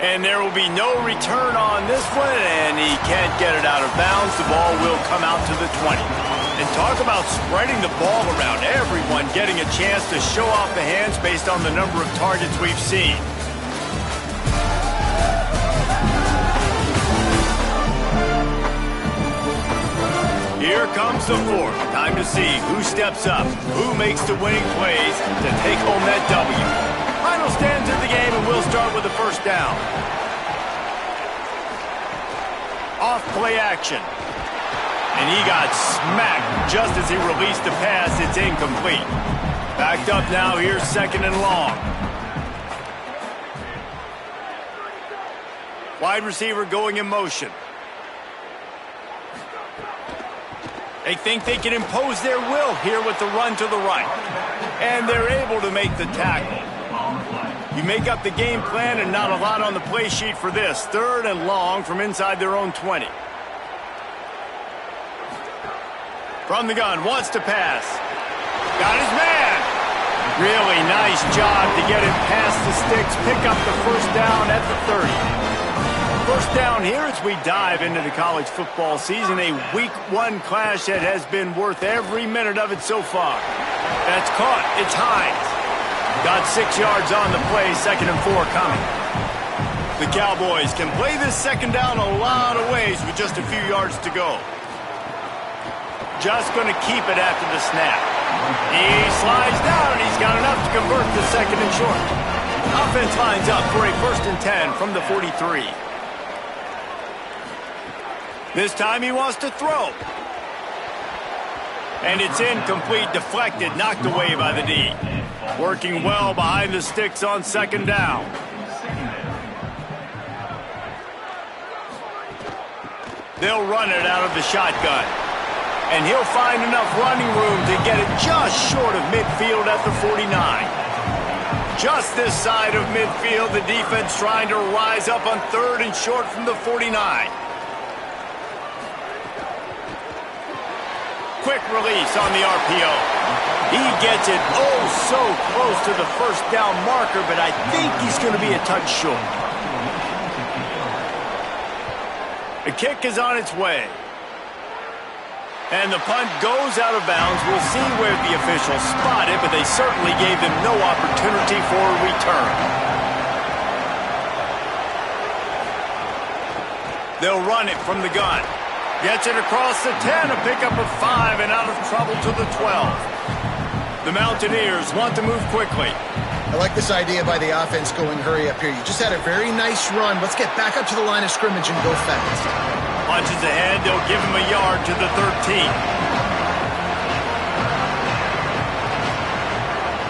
And there will be no return on this one, and he can't get it out of bounds. The ball will come out to the 20. And talk about spreading the ball around. Everyone getting a chance to show off the hands based on the number of targets we've seen. comes the fourth. Time to see who steps up, who makes the winning plays to take home that W. Final stands in the game, and we'll start with the first down. Off play action. And he got smacked just as he released the pass. It's incomplete. Backed up now. Here's second and long. Wide receiver going in motion. They think they can impose their will here with the run to the right. And they're able to make the tackle. You make up the game plan and not a lot on the play sheet for this. Third and long from inside their own 20. From the gun, wants to pass. Got his man. Really nice job to get him past the sticks. Pick up the first down at the 30. First down here as we dive into the college football season. A week 1 clash that has been worth every minute of it so far. That's caught. It's Hines. Got 6 yards on the play. 2nd and 4 coming. The Cowboys can play this second down a lot of ways with just a few yards to go. Just going to keep it after the snap. He slides down, and he's got enough to convert to 2nd and short. Offense lines up for a 1st and 10 from the 43. This time he wants to throw. And it's incomplete, deflected, knocked away by the D. Working well behind the sticks on 2nd down. They'll run it out of the shotgun. And he'll find enough running room to get it just short of midfield at the 49. Just this side of midfield, the defense trying to rise up on 3rd and short from the 49. Quick release on the RPO. He gets it so close to the first down marker, but I think he's going to be a touch short. The kick is on its way. And the punt goes out of bounds. We'll see where the officials spot it, but they certainly gave them no opportunity for a return. They'll run it from the gun. Gets it across the 10, a pickup of 5, and out of trouble to the 12. The Mountaineers want to move quickly. I like this idea by the offense going hurry up here. You just had a very nice run. Let's get back up to the line of scrimmage and go fast. Punches ahead, they'll give him a yard to the 13.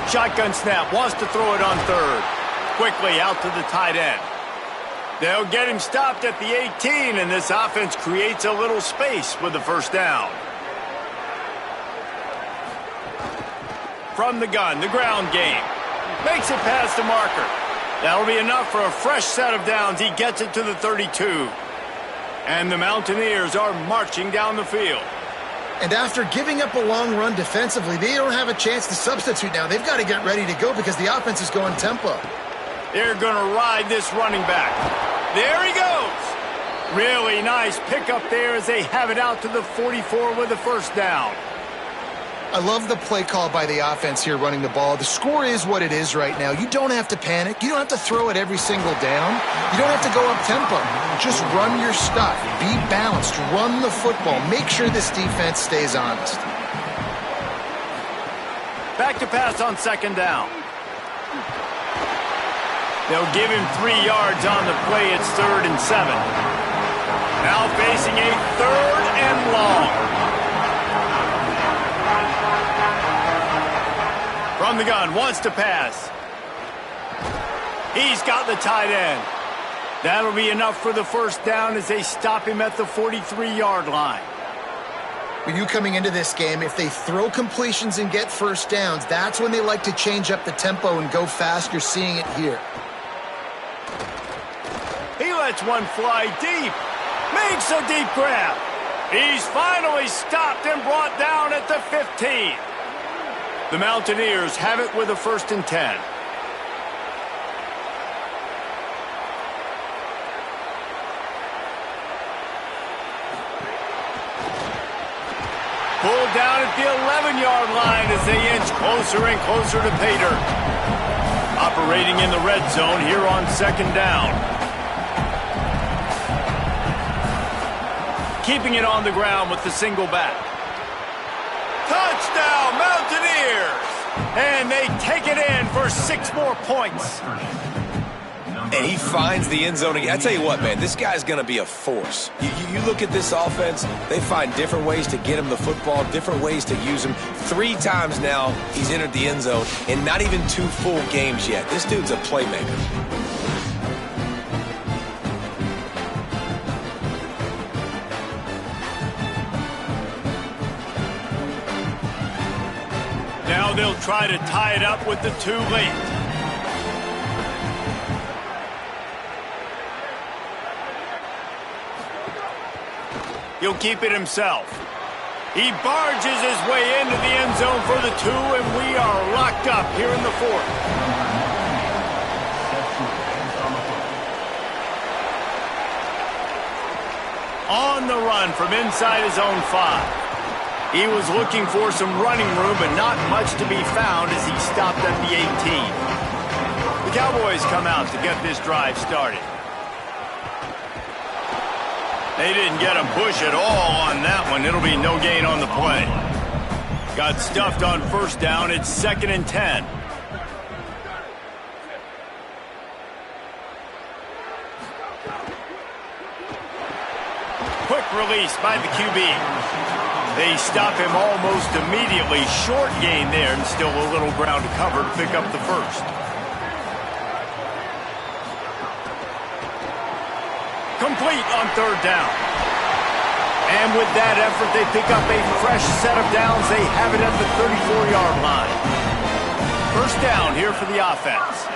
Shotgun snap, wants to throw it on 3rd. Quickly out to the tight end. They'll get him stopped at the 18, and this offense creates a little space with the first down. From the gun, the ground game. Makes it past the marker. That'll be enough for a fresh set of downs. He gets it to the 32. And the Mountaineers are marching down the field. And after giving up a long run defensively, they don't have a chance to substitute now. They've got to get ready to go because the offense is going tempo. They're going to ride this running back. There he goes. Really nice pickup there as they have it out to the 44 with the first down. I love the play call by the offense here running the ball. The score is what it is right now. You don't have to panic. You don't have to throw it every single down. You don't have to go up tempo. Just run your stuff. Be balanced. Run the football. Make sure this defense stays honest. Back to pass on 2nd down. They'll give him 3 yards on the play. It's 3rd and 7. Now facing a 3rd and long. From the gun, wants to pass. He's got the tight end. That'll be enough for the first down as they stop him at the 43-yard line. With you coming into this game, if they throw completions and get first downs, that's when they like to change up the tempo and go fast. You're seeing it here. He lets one fly deep. Makes a deep grab. He's finally stopped and brought down at the 15. The Mountaineers have it with a 1st and 10. Pulled down at the 11-yard line as they inch closer and closer to pay dirt. Operating in the red zone here on 2nd down. Keeping it on the ground with the single back. Touchdown, Mountaineers! And they take it in for 6 more points. And he finds the end zone again. I tell you what, man, this guy's going to be a force. You look at this offense, they find different ways to get him the football, different ways to use him. 3 times now he's entered the end zone, and not even 2 full games yet. This dude's a playmaker. Now they'll try to tie it up with the 2 late. He'll keep it himself. He barges his way into the end zone for the 2, and we are locked up here in the 4th. On the run from inside his own 5. He was looking for some running room, but not much to be found as he stopped at the 18. The Cowboys come out to get this drive started. They didn't get a push at all on that one. It'll be no gain on the play. Got stuffed on 1st down. It's 2nd and 10. Quick release by the QB. They stop him almost immediately. Short gain there, and still a little ground to cover to pick up the 1st. Complete on 3rd down. And with that effort, they pick up a fresh set of downs. They have it at the 34-yard line. 1st down here for the offense.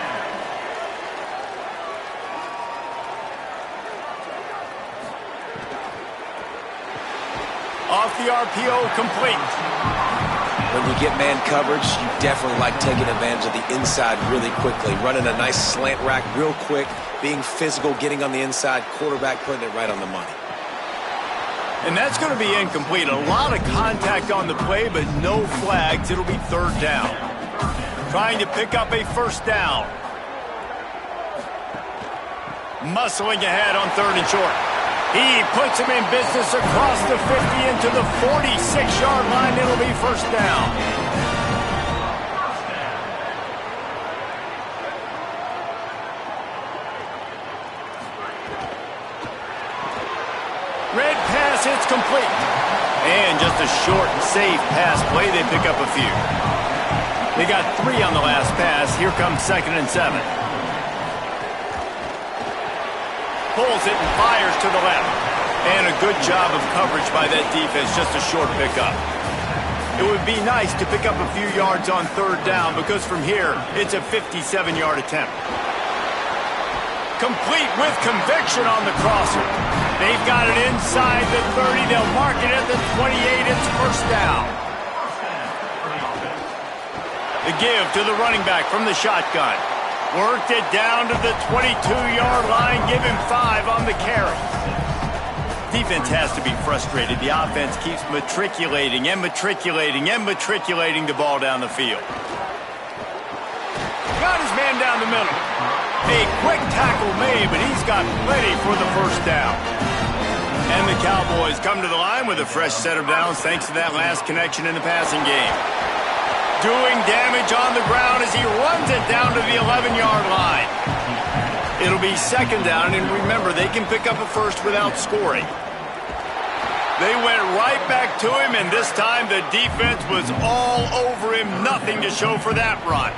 Off the RPO, complete. When you get man coverage, you definitely like taking advantage of the inside really quickly. Running a nice slant rack real quick, being physical, getting on the inside, quarterback putting it right on the money. And that's going to be incomplete. A lot of contact on the play, but no flags. It'll be 3rd down. Trying to pick up a 1st down. Muscling ahead on 3rd and short. He puts him in business across the 50 into the 46-yard line. It'll be 1st down. Red pass hits complete. And just a short and safe pass play. They pick up a few. They got 3 on the last pass. Here comes 2nd and 7. Pulls it and fires to the left. And a good job of coverage by that defense, just a short pickup. It would be nice to pick up a few yards on 3rd down because from here, it's a 57-yard attempt. Complete with conviction on the crosser. They've got it inside the 30. They'll mark it at the 28. It's 1st down. The give to the running back from the shotgun. Worked it down to the 22-yard line. Give him 5 on the carry. Defense has to be frustrated. The offense keeps matriculating and matriculating and matriculating the ball down the field. Got his man down the middle. A quick tackle made, but he's got plenty for the 1st down. And the Cowboys come to the line with a fresh set of downs thanks to that last connection in the passing game. Doing damage on the ground as he runs it down to the 11-yard line. It'll be 2nd down, and remember, they can pick up a 1st without scoring. They went right back to him, and this time the defense was all over him. Nothing to show for that run.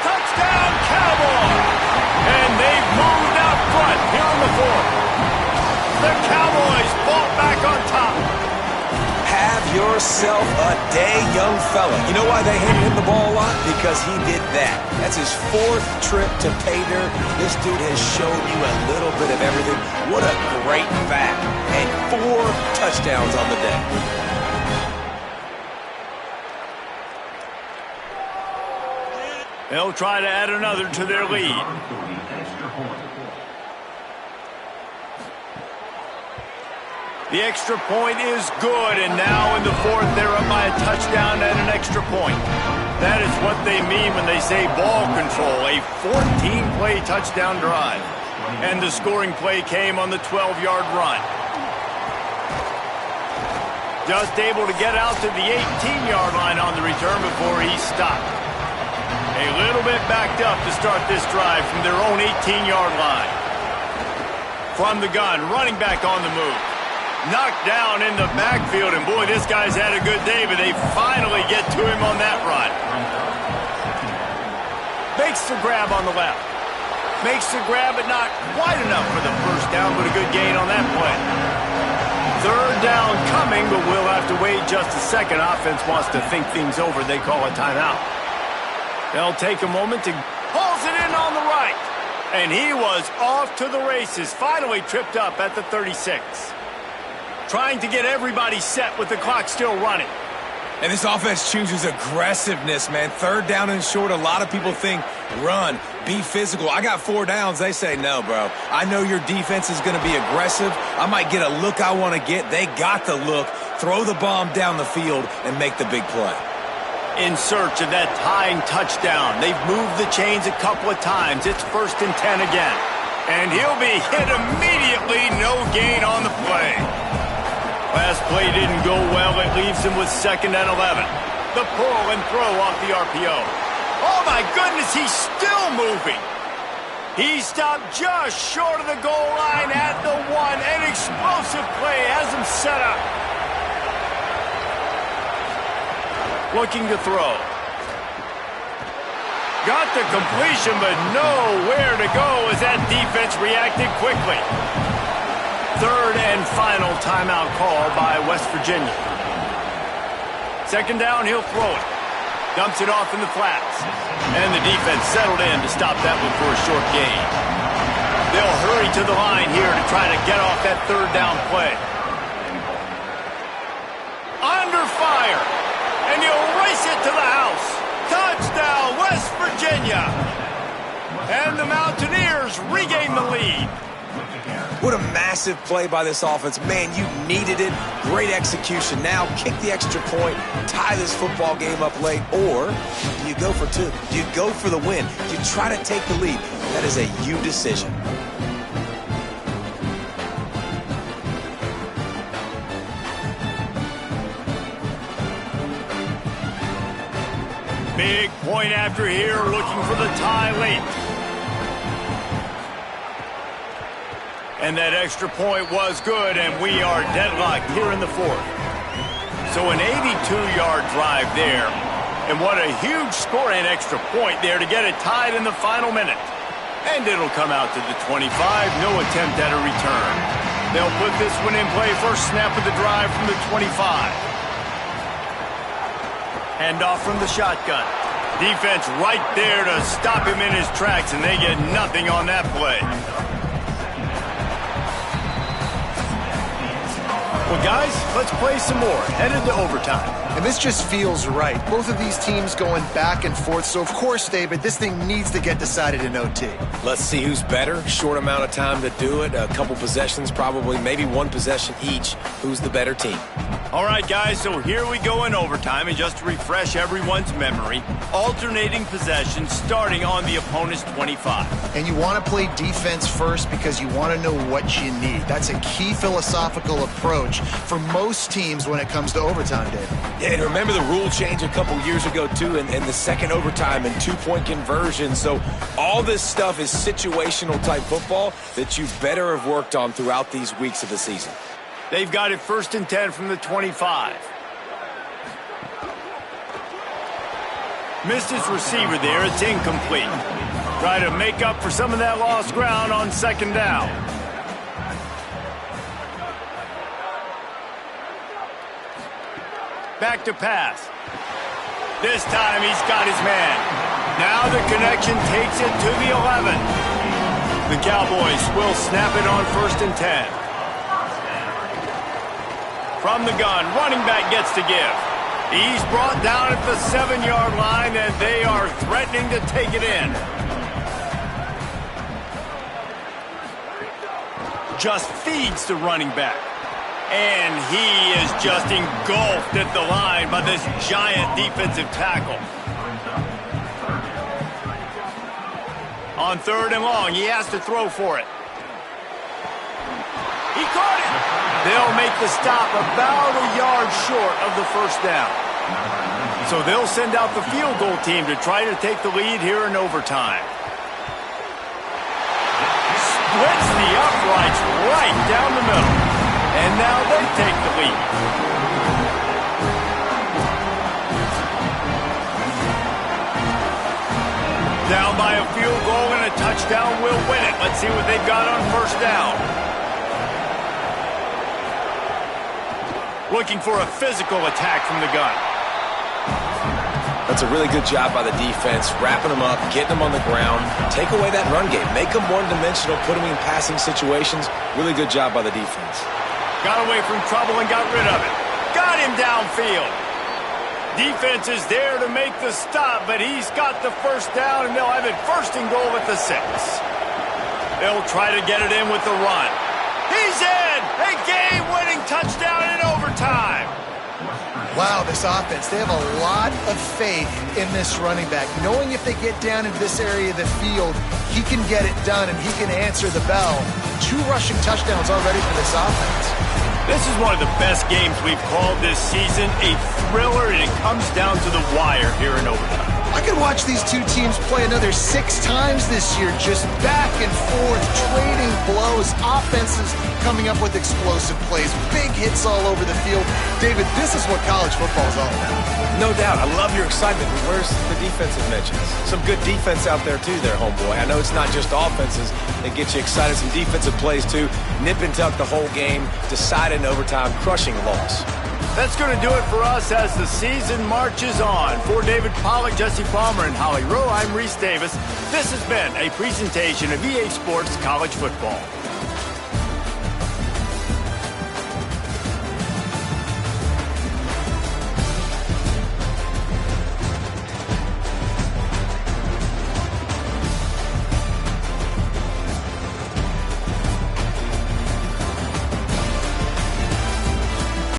Touchdown, Cowboys! And they've moved out front here in the 4th. The Cowboys fought back on top. Have yourself a day, young fella. You know why they handed him the ball a lot? Because he did that. That's his 4th trip to pay dirt. This dude has shown you a little bit of everything. What a great back. And 4 touchdowns on the day. They'll try to add another to their lead. The extra point is good, and now in the fourth, they're up by a touchdown and an extra point. That is what they mean when they say ball control, a 14-play touchdown drive. And the scoring play came on the 12-yard run. Just able to get out to the 18-yard line on the return before he stopped. A little bit backed up to start this drive from their own 18-yard line. From the gun, running back on the move. Knocked down in the backfield, and boy, this guy's had a good day, but they finally get to him on that run. Makes the grab on the left. Makes the grab, but not quite enough for the first down, but a good gain on that play. Third down coming, but we'll have to wait just a second. Offense wants to think things over. They call a timeout. They'll take a moment to pulls it in on the right. And he was off to the races, finally tripped up at the 36. Trying to get everybody set with the clock still running. And this offense chooses aggressiveness, man. Third down and short, a lot of people think run, be physical. I got 4 downs. They say, no, bro. I know your defense is going to be aggressive. I might get a look I want to get. They got the look. Throw the bomb down the field and make the big play. In search of that tying touchdown. They've moved the chains a couple of times. It's 1st and 10 again. And he'll be hit immediately. No gain on the play. Last play didn't go well. It leaves him with 2nd and 11. The pull and throw off the RPO. Oh, my goodness, he's still moving. He stopped just short of the goal line at the 1. An explosive play has him set up. Looking to throw. Got the completion, but nowhere to go as that defense reacted quickly. 3rd and final timeout call by West Virginia. 2nd down, he'll throw it. Dumps it off in the flats. And the defense settled in to stop that one for a short gain. They'll hurry to the line here to try to get off that 3rd down play. Under fire. And he'll race it to the house. Touchdown, West Virginia. And the Mountaineers regain the lead. What a massive play by this offense. Man, you needed it. Great execution. Now kick the extra point, tie this football game up late, or you go for 2. You go for the win. You try to take the lead. That is a you decision. Big point after here, looking for the tie late. And that extra point was good, and we are deadlocked here in the 4th. So an 82-yard drive there. And what a huge score and extra point there to get it tied in the final minute. And it'll come out to the 25. No attempt at a return. They'll put this one in play. First snap of the drive from the 25. Hand off from the shotgun. Defense right there to stop him in his tracks, and they get nothing on that play. Well, guys, let's play some more. Headed to overtime. And this just feels right. Both of these teams going back and forth. So, of course, David, this thing needs to get decided in OT. Let's see who's better. Short amount of time to do it. A couple possessions, probably, maybe 1 possession each. Who's the better team? All right, guys, so here we go in overtime. And just to refresh everyone's memory, alternating possessions starting on the opponent's 25. And you want to play defense first because you want to know what you need. That's a key philosophical approach for most teams when it comes to overtime, David. Yeah, and remember the rule change a couple years ago, too, and the second overtime and 2-point conversion. So all this stuff is situational type football that you better have worked on throughout these weeks of the season. They've got it 1st and 10 from the 25. Missed his receiver there. It's incomplete. Try to make up for some of that lost ground on 2nd down. Back to pass. This time he's got his man. Now the connection takes it to the 11. The Cowboys will snap it on 1st and 10. From the gun, running back gets to give. He's brought down at the 7-yard line, and they are threatening to take it in. Just feeds the running back. And he is just engulfed at the line by this giant defensive tackle. On 3rd and long, he has to throw for it. He caught it. They'll make the stop about a yard short of the first down. So they'll send out the field goal team to try to take the lead here in overtime. Splits the uprights right down the middle. And now they take the lead. Down by a field goal and a touchdown will win it. Let's see what they've got on first down. Looking for a physical attack from the gun. That's a really good job by the defense, wrapping them up, getting them on the ground. Take away that run game. Make them one-dimensional, put them in passing situations. Really good job by the defense. Got away from trouble and got rid of it. Got him downfield. Defense is there to make the stop, but he's got the first down, and they'll have it 1st and goal at the 6. They'll try to get it in with the run. He's in! A game-winning touchdown in overtime. Wow, this offense, they have a lot of faith in this running back, knowing if they get down into this area of the field, he can get it done and he can answer the bell. 2 rushing touchdowns already for this offense. This is one of the best games we've called this season, a thriller, and it comes down to the wire here in overtime. I could watch these 2 teams play another 6 times this year, just back and forth, trading blows, offenses coming up with explosive plays, big hits all over the field. David, this is what college football is all about. No doubt. I love your excitement. Where's the defensive mentions? Some good defense out there, too, there, homeboy. I know it's not just offenses that get you excited. Some defensive plays, too. Nip and tuck the whole game, decide in overtime, crushing loss. That's going to do it for us as the season marches on. For David Pollack, Jesse Palmer, and Holly Rowe, I'm Reese Davis. This has been a presentation of EA Sports College Football.